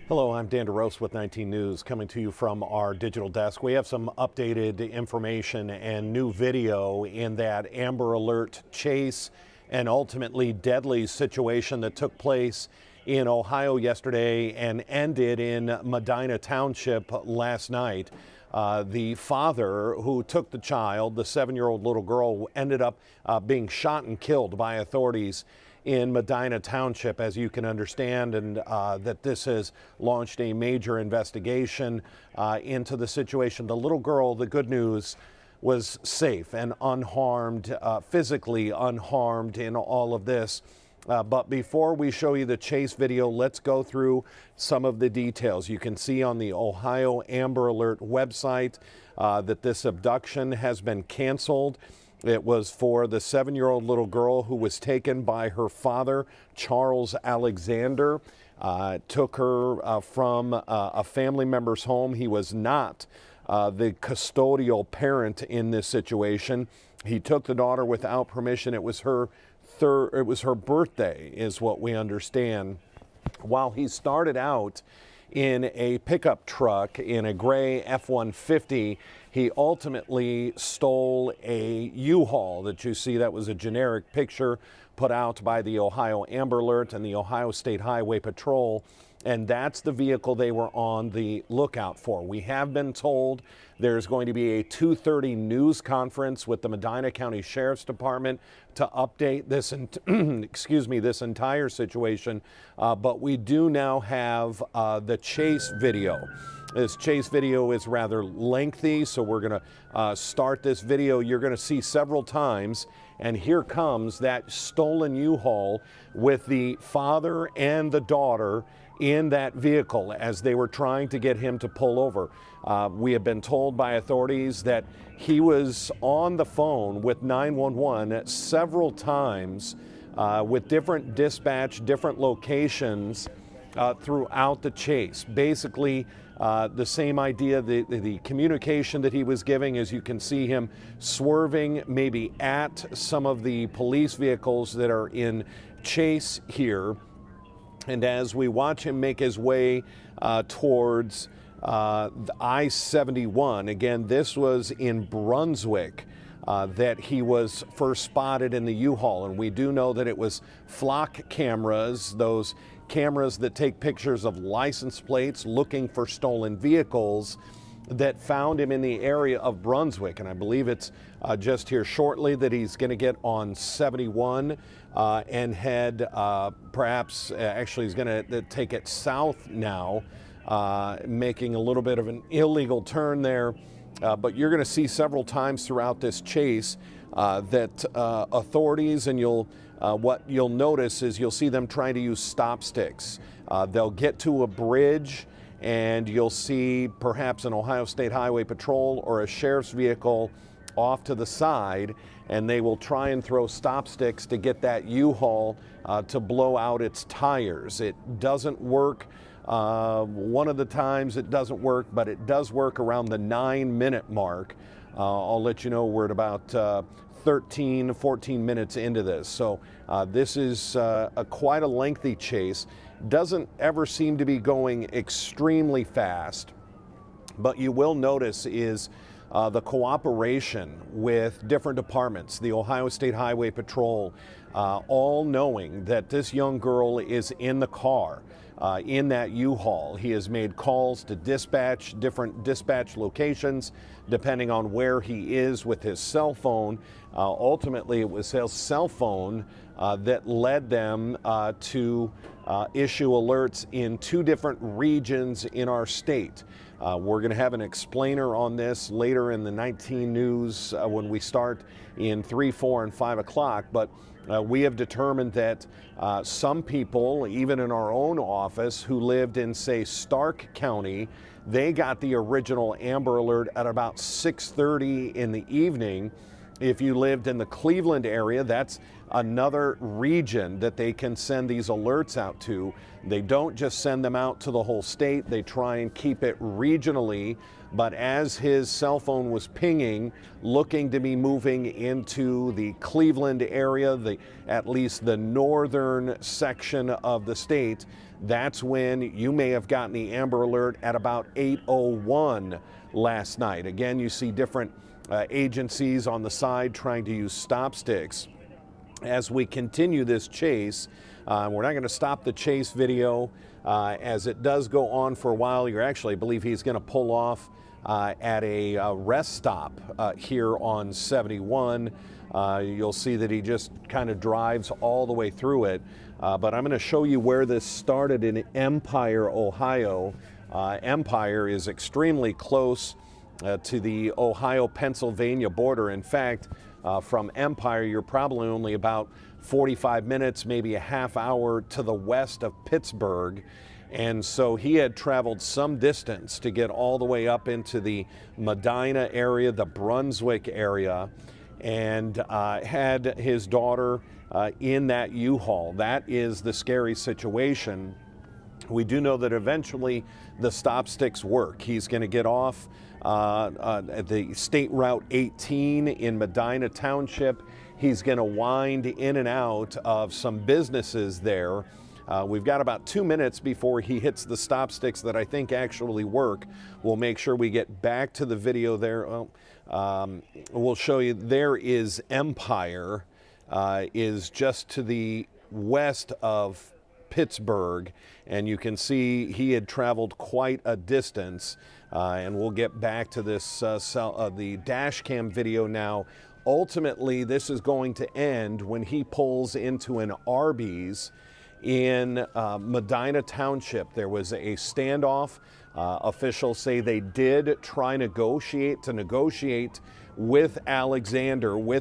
Hello, I'm Dan DeRose with 19 News, coming to you from our digital desk. We have some updated information and new video in that Amber Alert chase and ultimately deadly situation that took place in Ohio yesterday and ended in Medina Township last night. The father who took the child, the 7-year-old little girl, ended up being shot and killed by authorities in Medina Township, as you can understand, and that this has launched a major investigation into the situation. The little girl, the good news, was safe and unharmed, physically unharmed in all of this. But before we show you the chase video, let's go through some of the details. You can see on the Ohio Amber Alert website that this abduction has been canceled. It was for the 7-year-old little girl who was taken by her father, Charles Alexander. Took her from a family member's home. He was not the custodial parent in this situation. He took the daughter without permission. It was her birthday, is what we understand. While he started out in a pickup truck in a gray F-150, he ultimately stole a U-Haul that you see. That was a generic picture put out by the Ohio Amber Alert and the Ohio State Highway Patrol, and that's the vehicle they were on the lookout for. We have been told there's going to be a 2:30 news conference with the Medina County Sheriff's Department to update this, this entire situation. But we do now have the chase video. This chase video is rather lengthy, so we're going to start this video. You're going to see several times, and here comes that stolen U-Haul with the father and the daughter in that vehicle as they were trying to get him to pull over. We have been told by authorities that he was on the phone with 911 several times with different dispatch, different locations throughout the chase. Basically, the same idea, the communication that he was giving, as you can see him swerving maybe at some of the police vehicles that are in chase here. And as we watch him make his way towards the I-71, again, this was in Brunswick, that he was first spotted in the U-Haul. And we do know that it was flock cameras, those cameras that take pictures of license plates looking for stolen vehicles, that found him in the area of Brunswick. And I believe it's just here shortly that he's going to get on 71 and head perhaps actually he's going to take it south now, making a little bit of an illegal turn there. But you're going to see several times throughout this chase that authorities, and what you'll notice is you'll see them trying to use stop sticks. They'll get to a bridge, and you'll see perhaps an Ohio State Highway Patrol or a sheriff's vehicle off to the side, and they will try and throw stop sticks to get that U-Haul to blow out its tires. It doesn't work. One of the times it doesn't work, but it does work around the 9-minute mark. I'll let you know we're at about 13, 14 minutes into this. So this is quite a lengthy chase. Doesn't ever seem to be going extremely fast, but you will notice is the cooperation with different departments, the Ohio State Highway Patrol, all knowing that this young girl is in the car, in that U-Haul. He has made calls to dispatch, different dispatch locations, depending on where he is with his cell phone. Ultimately, it was his cell phone that led them to issue alerts in 2 different regions in our state. We're going to have an explainer on this later in the 19 News when we start in 3, 4, and 5 o'clock. But we have determined that some people, even in our own office, who lived in, say, Stark County, they got the original Amber Alert at about 6:30 in the evening. If you lived in the Cleveland area, that's another region that they can send these alerts out to. They don't just send them out to the whole state, they try and keep it regionally. But as his cell phone was pinging, looking to be moving into the Cleveland area, at least the northern section of the state, that's when you may have gotten the Amber Alert at about 8:01 last night. Again, you see different agencies on the side trying to use stop sticks. As we continue this chase, we're not going to stop the chase video as it does go on for a while. I believe he's going to pull off at a rest stop here on 71. You'll see that he just kind of drives all the way through it. But I'm going to show you where this started in Empire, Ohio. Empire is extremely close to the Ohio-Pennsylvania border. In fact, from Empire, you're probably only about 45 minutes, maybe a half hour to the west of Pittsburgh. And so he had traveled some distance to get all the way up into the Medina area, the Brunswick area, and had his daughter in that U-Haul. That is the scary situation. We do know that eventually the stop sticks work. He's going to get off at the State Route 18 in Medina Township. He's going to wind in and out of some businesses there. We've got about 2 minutes before he hits the stop sticks that I think actually work. We'll make sure we get back to the video there. We'll show you. There is Empire, is just to the west of Pittsburgh, and you can see he had traveled quite a distance. And we'll get back to this the dash cam video now. Ultimately, this is going to end when he pulls into an Arby's in Medina Township. There was a standoff. Officials say they did try to negotiate with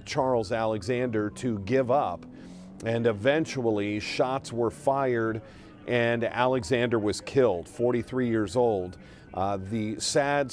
Charles Alexander, to give up. And eventually shots were fired and Alexander was killed, 43 years old. The sad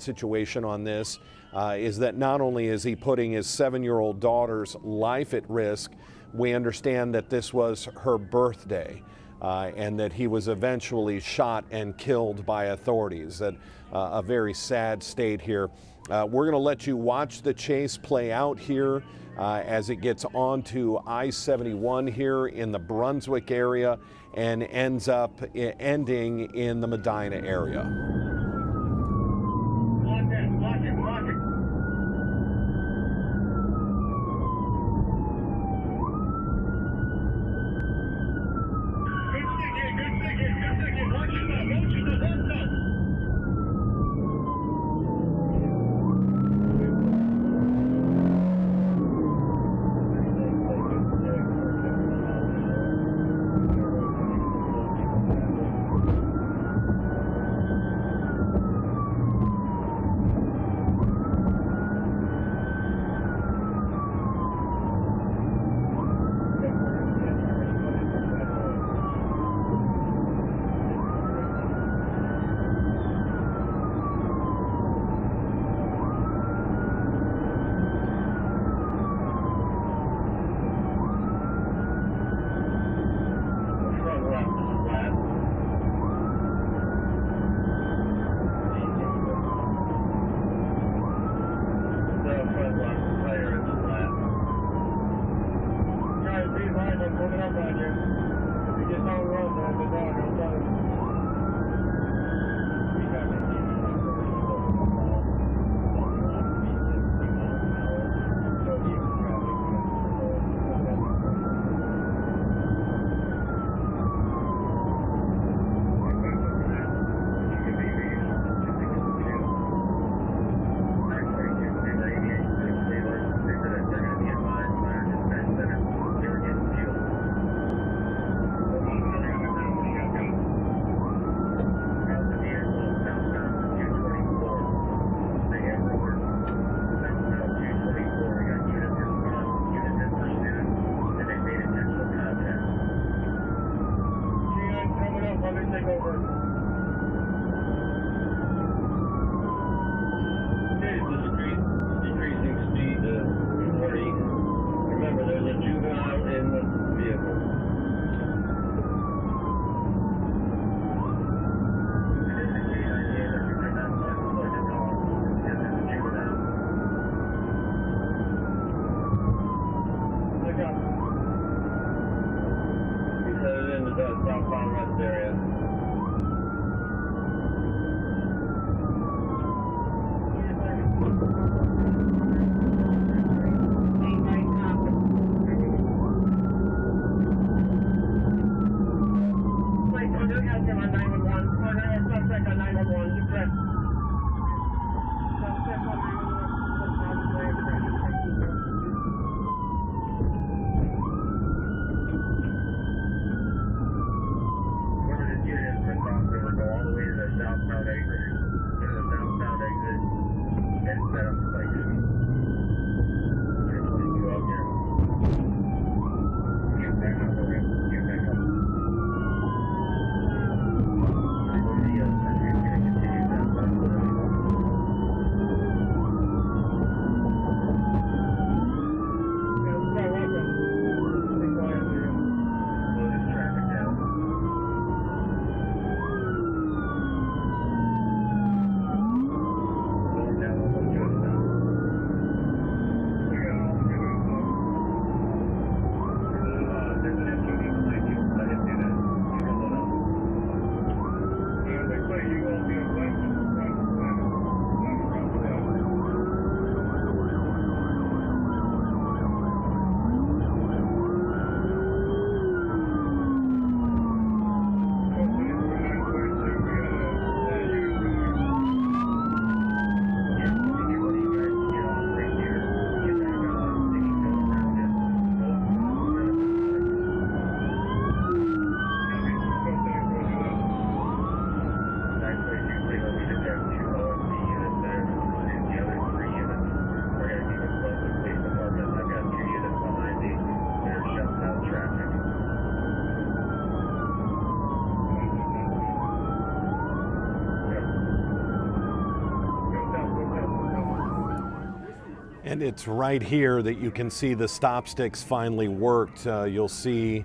situation on this is that not only is he putting his 7-year-old daughter's life at risk, we understand that this was her birthday and that he was eventually shot and killed by authorities. That a very sad state here. We're going to let you watch the chase play out here as it gets onto I-71 here in the Brunswick area and ends up ending in the Medina area. Decreasing speed. Remember, there's a juvenile in the vehicle. He's headed into the southbound rest area. Southbound exit. There's a southbound exit and set up like this. There's 22 out here. Get back up, okay? Get back up. Go to the other side. You're going to continue southbound. Slow this traffic down. And it's right here that you can see the stop sticks finally worked. You'll see,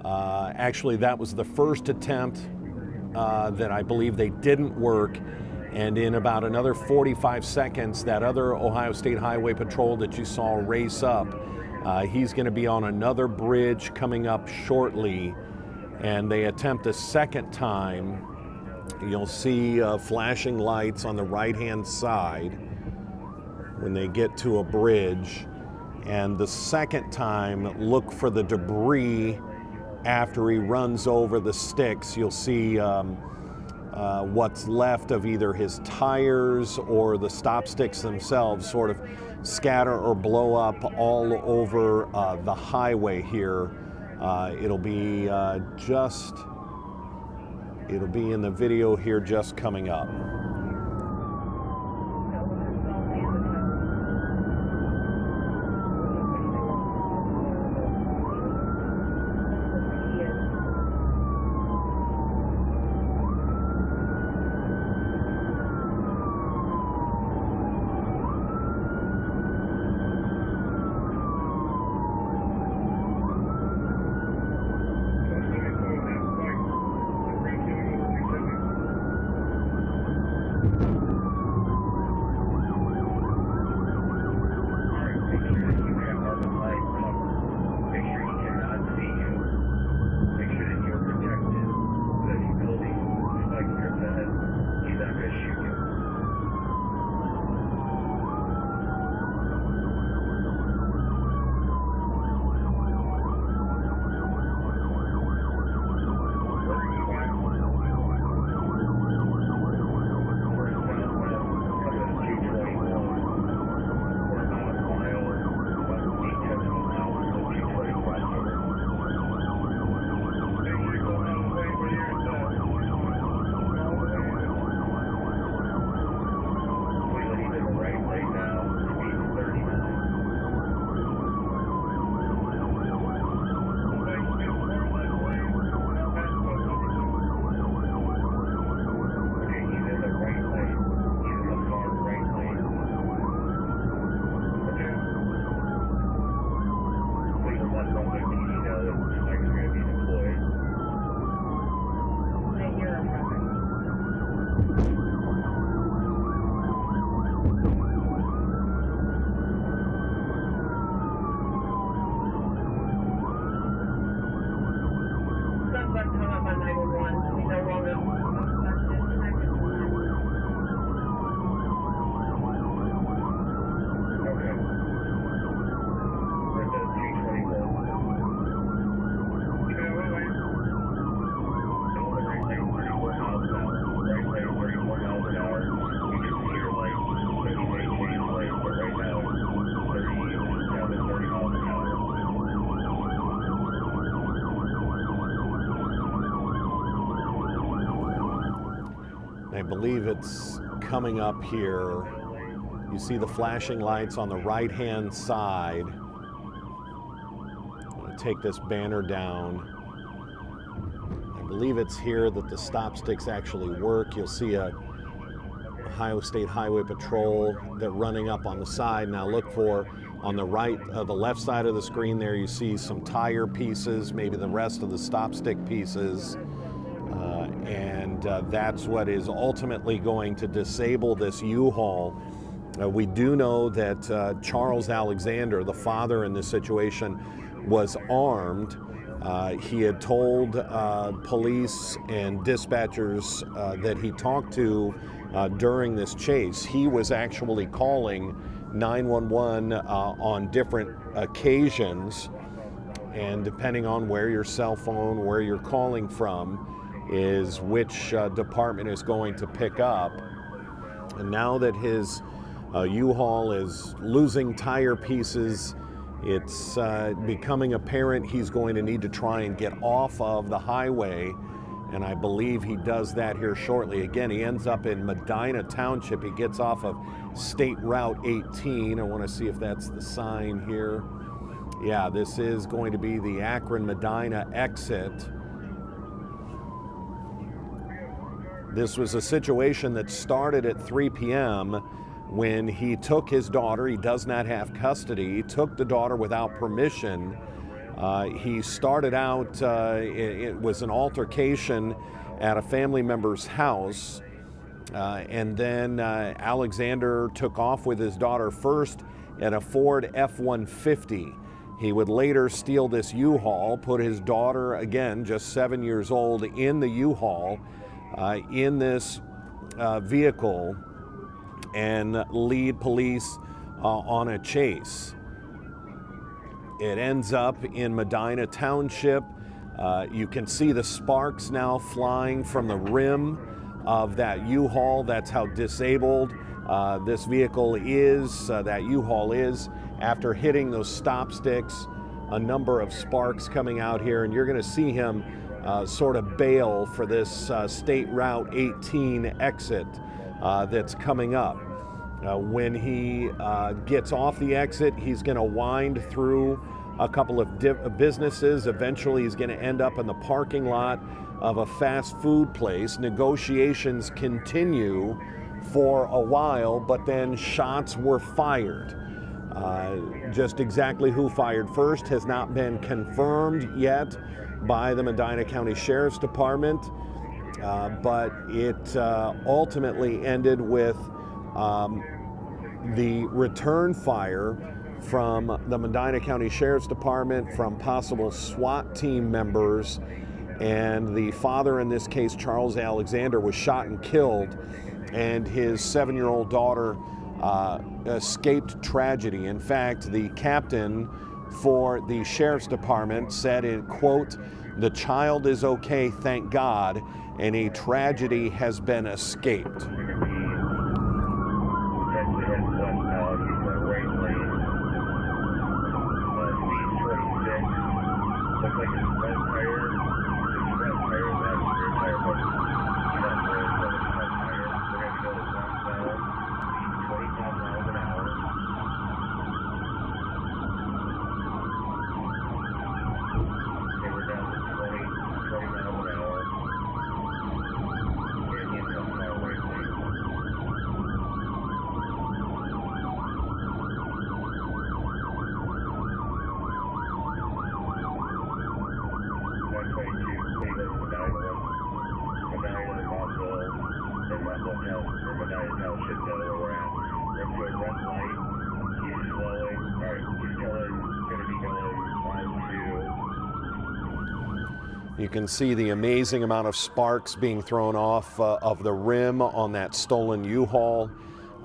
actually that was the first attempt that I believe they didn't work. And in about another 45 seconds, that other Ohio State Highway Patrol that you saw race up, he's going to be on another bridge coming up shortly. And they attempt a second time. You'll see flashing lights on the right-hand side when they get to a bridge. And the second time, look for the debris after he runs over the sticks. You'll see what's left of either his tires or the stop sticks themselves sort of scatter or blow up all over the highway here. It'll be in the video here just coming up. I believe it's coming up here. You see the flashing lights on the right-hand side. I'm going to take this banner down. I believe it's here that the stop sticks actually work. You'll see a Ohio State Highway Patrol. They're running up on the side. Now look for on the right, the left side of the screen there, you see some tire pieces, maybe the rest of the stop stick pieces. And that's what is ultimately going to disable this U-Haul. We do know that Charles Alexander, the father in this situation, was armed. He had told police and dispatchers that he talked to during this chase. He was actually calling 911 on different occasions, and depending on where your cell phone, where you're calling from, is which department is going to pick up. And now that his U-Haul is losing tire pieces, it's becoming apparent he's going to need to try and get off of the highway, and I believe he does that here shortly. Again, he ends up in Medina Township. He gets off of State Route 18. I want to see if that's the sign here. Yeah, this is going to be the Akron-Medina exit. This was a situation that started at 3 p.m. when he took his daughter. He does not have custody. He took the daughter without permission. He started out, it was an altercation at a family member's house, and then Alexander took off with his daughter first in a Ford F-150. He would later steal this U-Haul, put his daughter, again, just 7 years old, in the U-Haul, in this vehicle, and lead police on a chase. It ends up in Medina Township. You can see the sparks now flying from the rim of that U-Haul. That's how disabled this vehicle is, that U-Haul is, after hitting those stop sticks. A number of sparks coming out here, and you're going to see him sort of bail for this State Route 18 exit that's coming up. When he gets off the exit, he's going to wind through a couple of businesses. Eventually, he's going to end up in the parking lot of a fast food place. Negotiations continue for a while, but then shots were fired. Just exactly who fired first has not been confirmed yet by the Medina County Sheriff's Department, but it ultimately ended with the return fire from the Medina County Sheriff's Department, from possible SWAT team members, and the father in this case, Charles Alexander, was shot and killed, and his 7-year-old daughter escaped tragedy. In fact, the captain for the Sheriff's Department said, in quote, "The child is okay, thank God, and a tragedy has been escaped." You can see the amazing amount of sparks being thrown off of the rim on that stolen U-Haul.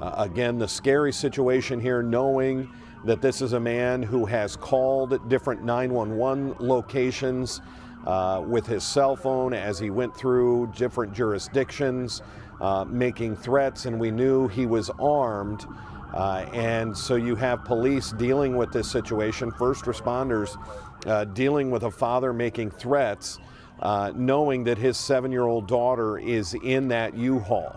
Again, the scary situation here, knowing that this is a man who has called different 911 locations with his cell phone as he went through different jurisdictions, making threats, and we knew he was armed. And so you have police dealing with this situation, first responders dealing with a father making threats. knowing that his 7-year-old daughter is in that U-Haul.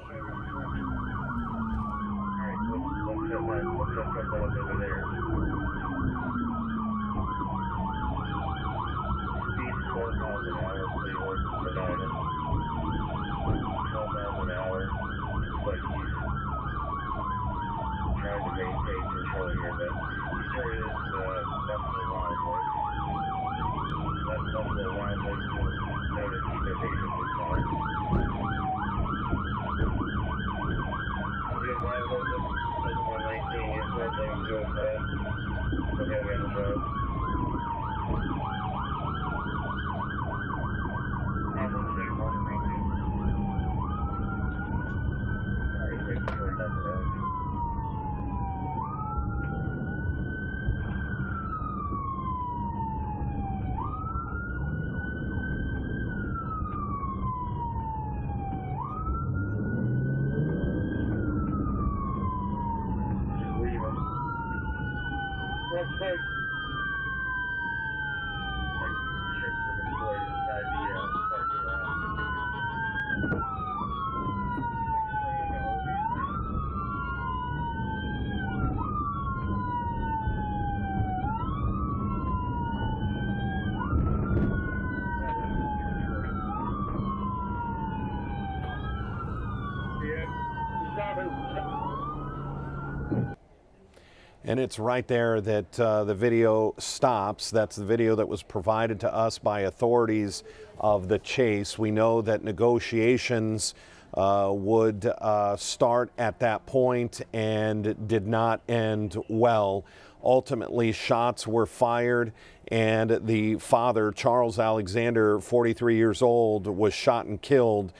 And it's right there that the video stops. That's the video that was provided to us by authorities of the chase. We know that negotiations would start at that point and did not end well. Ultimately, shots were fired, and the father, Charles Alexander, 43 years old, was shot and killed,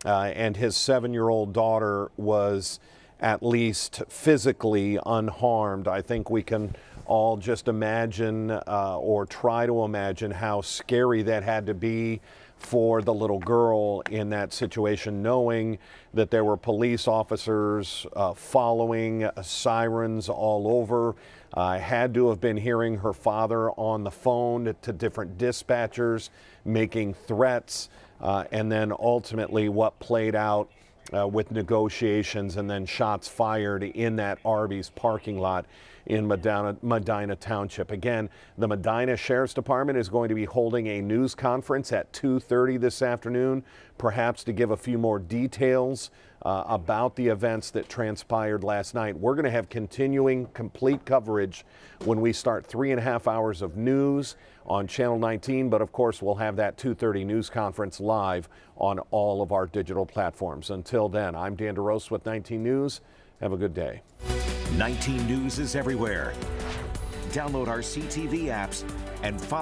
and his 7-year-old daughter was at least physically unharmed. I think we can all just imagine or try to imagine how scary that had to be for the little girl in that situation, knowing that there were police officers following, sirens all over. Had to have been hearing her father on the phone to different dispatchers, making threats, and then ultimately what played out with negotiations and then shots fired in that Arby's parking lot in Medina Township. Again, the Medina Sheriff's Department is going to be holding a news conference at 2:30 this afternoon, perhaps to give a few more details about the events that transpired last night. We're going to have continuing complete coverage when we start 3.5 hours of news on Channel 19, but of course we'll have that 2:30 news conference live on all of our digital platforms. Until then, I'm Dan DeRose with 19 News. Have a good day. 19 News is everywhere. Download our CTV apps and follow